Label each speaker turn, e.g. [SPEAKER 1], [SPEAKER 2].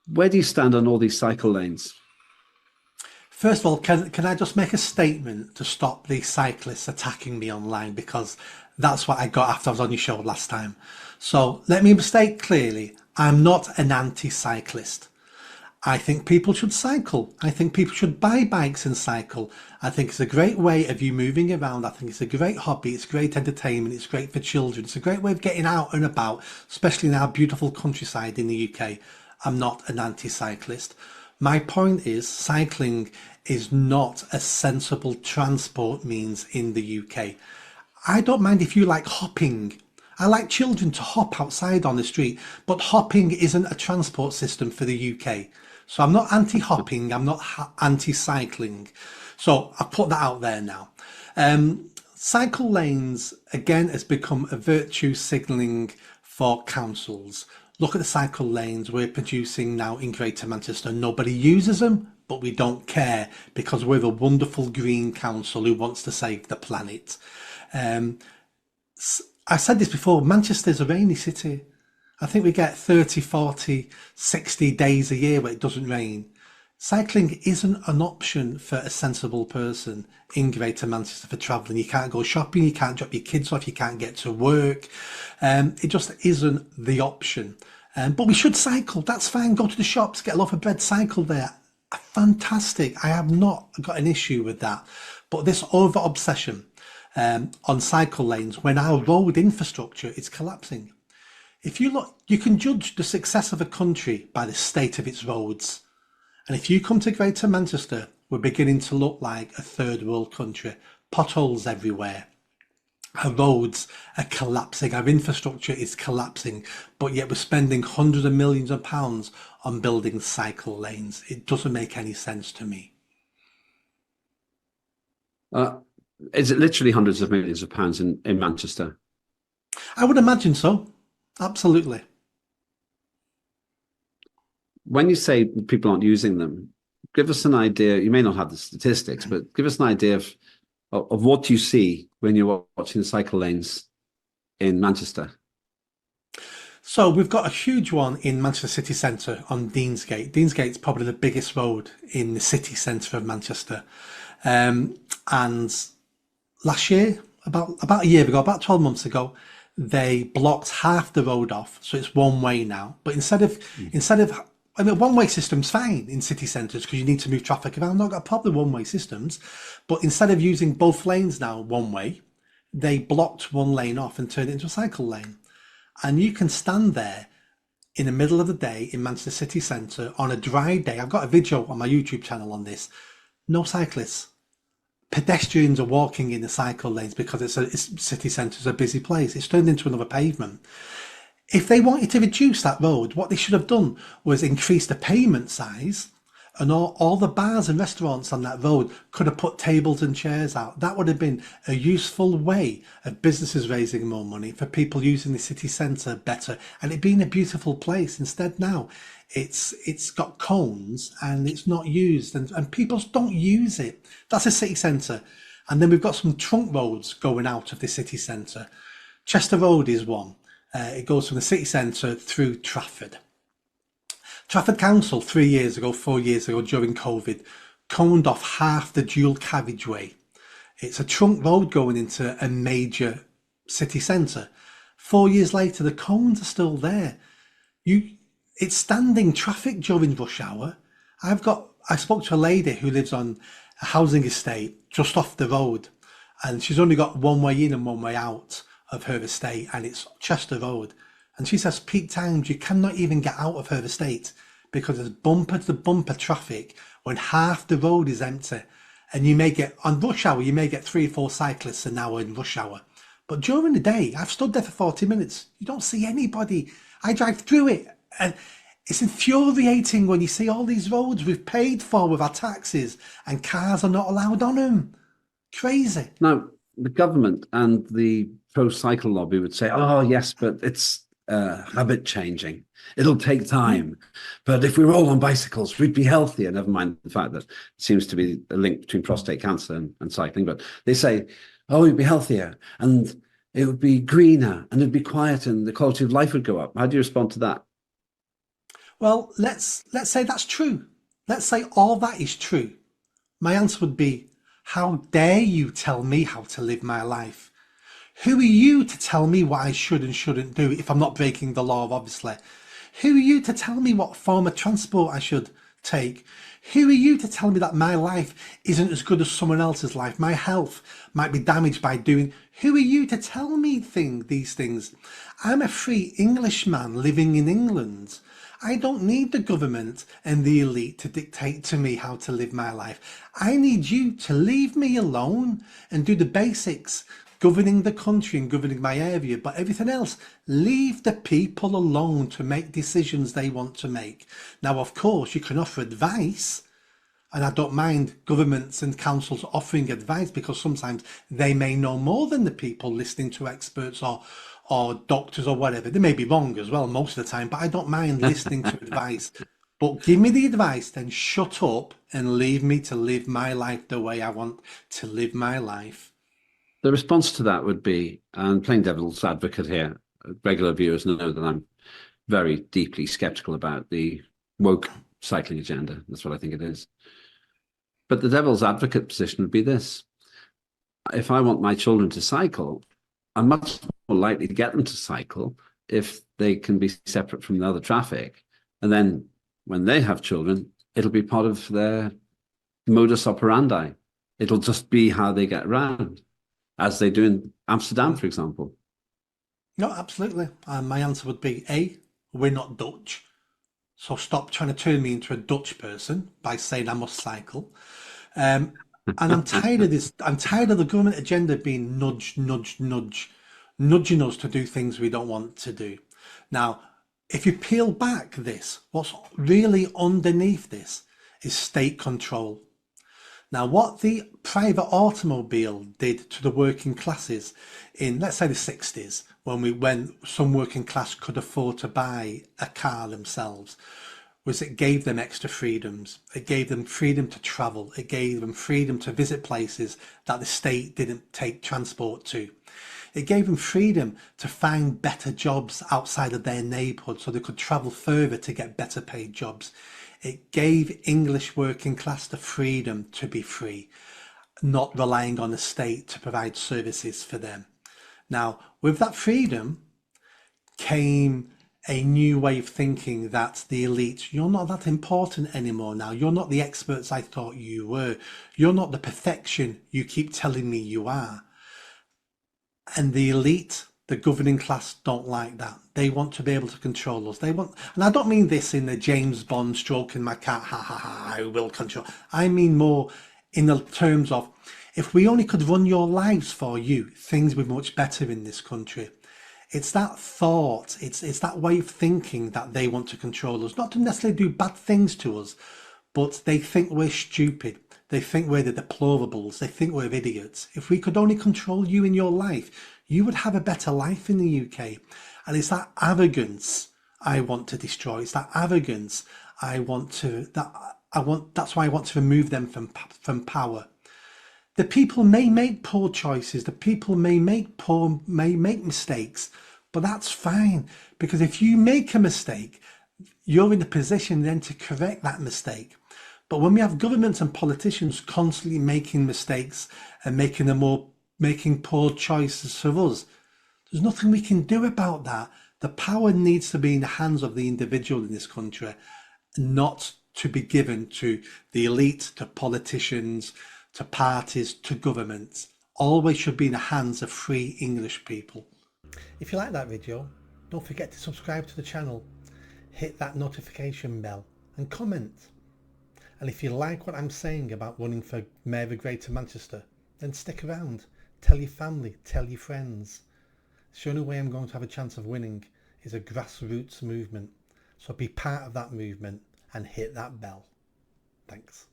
[SPEAKER 1] Where do you stand on all these cycle lanes?
[SPEAKER 2] First of all, can I just make a statement to stop the cyclists attacking me online because that's what I got after I was on your show last time. So let me state clearly, I'm not an anti-cyclist. I think people should cycle. I think people should buy bikes and cycle. I think it's a great way of you moving around. I think it's a great hobby. It's great entertainment. It's great for children. It's a great way of getting out and about, especially in our beautiful countryside in the UK. I'm not an anti-cyclist. My point is cycling is not a sensible transport means in the UK. I don't mind if you like hopping. I like children to hop outside on the street, but hopping isn't a transport system for the UK. So I'm not anti-hopping, I'm not anti-cycling. So I put that out there now. Cycle lanes, again, has become a virtue signalling for councils. Look at the cycle lanes we're producing now in Greater Manchester. Nobody uses them, but we don't care because we're a wonderful green council who wants to save the planet. Um, I said this before, Manchester's a rainy city. I think we get 30, 40, 60 days a year where it doesn't rain. Cycling isn't an option for a sensible person in Greater Manchester for travelling. You can't go shopping, you can't drop your kids off, you can't get to work. It just isn't the option. But we should cycle, that's fine. Go to the shops, get a loaf of bread, cycle there. Fantastic. I have not got an issue with that. But this over obsession on cycle lanes when our road infrastructure is collapsing. If you look, you can judge the success of a country by the state of its roads. And if you come to Greater Manchester, we're beginning to look like a third world country. Potholes everywhere. Our roads are collapsing. Our infrastructure is collapsing. But yet we're spending hundreds of millions of pounds on building cycle lanes. It doesn't make any sense to me.
[SPEAKER 1] Is it literally hundreds of millions of pounds in Manchester?
[SPEAKER 2] I would imagine so. Absolutely.
[SPEAKER 1] When you say people aren't using them, give us an idea. You may not have the statistics, but give us an idea of what you see when you're watching the cycle lanes in Manchester.
[SPEAKER 2] So we've got a huge one in Manchester city centre on Deansgate. Deansgate's probably the biggest road in the city centre of Manchester. And last year, about a year ago, about 12 months ago, they blocked half the road off, so it's one way now. But instead of I mean, one-way system's fine in city centres because you need to move traffic around. I've not got a problem with one-way systems, but instead of using both lanes now one way, they blocked one lane off and turned it into a cycle lane. And you can stand there in the middle of the day in Manchester city centre on a dry day. I've got a video on my YouTube channel on this. No cyclists. Pedestrians are walking in the cycle lanes because it's city centre is a busy place. It's turned into another pavement. If they wanted to reduce that road, what they should have done was increase the payment size, and all the bars and restaurants on that road could have put tables and chairs out. That would have been a useful way of businesses raising more money for people using the city centre better, and it being a beautiful place. Instead now it's got cones and it's not used, and people don't use it. That's a city centre. And then we've got some trunk roads going out of the city centre. Chester Road is one. It goes from the city centre through Trafford. Trafford Council 3 years ago, 4 years ago during COVID, coned off half the dual carriageway. It's a trunk road going into a major city centre. 4 years later, the cones are still there. It's standing traffic during rush hour. I spoke to a lady who lives on a housing estate just off the road, and she's only got one way in and one way out of her estate, and it's Chester Road. And she says peak times you cannot even get out of her estate because there's bumper to bumper traffic when half the road is empty. And you may get, on rush hour, you may get 3 or 4 cyclists an hour in rush hour. But during the day, I've stood there for 40 minutes. You don't see anybody. I drive through it, and it's infuriating when you see all these roads we've paid for with our taxes and cars are not allowed on them. Crazy.
[SPEAKER 1] Now, the government and the pro-cycle lobby would say, oh, yes, but it's habit changing. It'll take time. But if we were all on bicycles, we'd be healthier. Never mind the fact that it seems to be a link between prostate cancer and cycling. But they say, oh, we'd be healthier and it would be greener and it'd be quieter and the quality of life would go up. How do you respond to that?
[SPEAKER 2] Well, let's say that's true. Let's say all that is true. My answer would be, how dare you tell me how to live my life? Who are you to tell me what I should and shouldn't do if I'm not breaking the law, obviously? Who are you to tell me what form of transport I should take? Who are you to tell me that my life isn't as good as someone else's life? My health might be damaged by doing. Who are you to tell me these things? I'm a free Englishman living in England. I don't need the government and the elite to dictate to me how to live my life. I need you to leave me alone and do the basics, governing the country and governing my area, but everything else, leave the people alone to make decisions they want to make. Now, of course, you can offer advice, and I don't mind governments and councils offering advice because sometimes they may know more than the people listening to experts or doctors or whatever. They may be wrong as well most of the time, but I don't mind listening to advice. But give me the advice, then shut up and leave me to live my life the way I want to live my life.
[SPEAKER 1] The response to that would be, and playing devil's advocate here, regular viewers know that I'm very deeply skeptical about the woke cycling agenda. That's what I think it is. But the devil's advocate position would be this. If I want my children to cycle, I'm much more likely to get them to cycle if they can be separate from the other traffic. And then when they have children, it'll be part of their modus operandi. It'll just be how they get around, as they do in Amsterdam, for example.
[SPEAKER 2] No, absolutely. And my answer would be A, we're not Dutch. So stop trying to turn me into a Dutch person by saying I must cycle. And I'm tired of this. I'm tired of the government agenda being nudge, nudge, nudge, nudging us to do things we don't want to do. Now, if you peel back this, what's really underneath this is state control. Now, what the private automobile did to the working classes in, let's say, the 60s, when some working class could afford to buy a car themselves, was it gave them extra freedoms. It gave them freedom to travel. It gave them freedom to visit places that the state didn't take transport to. It gave them freedom to find better jobs outside of their neighbourhood so they could travel further to get better paid jobs. It gave English working class the freedom to be free, not relying on the state to provide services for them. Now, with that freedom came a new way of thinking that the elite, you're not that important anymore now. You're not the experts I thought you were. You're not the perfection you keep telling me you are. And the elite, the governing class, don't like that. They want to be able to control us. They want, and I don't mean this in the James Bond stroking my cat, ha ha ha, I will control. I mean more in the terms of, if we only could run your lives for you, things would be much better in this country. It's that thought, it's that way of thinking that they want to control us, not to necessarily do bad things to us, but they think we're stupid. They think we're the deplorables. They think we're idiots. If we could only control you in your life, you would have a better life in the UK. And it's that arrogance I want to destroy. It's that arrogance that's why I want to remove them from power. The people may make poor choices. The people may make mistakes, but that's fine, because if you make a mistake, you're in the position then to correct that mistake. But when we have governments and politicians constantly making mistakes and making poor choices for us, there's nothing we can do about that. The power needs to be in the hands of the individual in this country, not to be given to the elite, to politicians, to parties, to governments. Always should be in the hands of free English people. If you like that video, don't forget to subscribe to the channel, hit that notification bell and comment. And if you like what I'm saying about running for Mayor of Greater Manchester, then stick around. Tell your family, tell your friends. The only way I'm going to have a chance of winning is a grassroots movement. So be part of that movement and hit that bell. Thanks.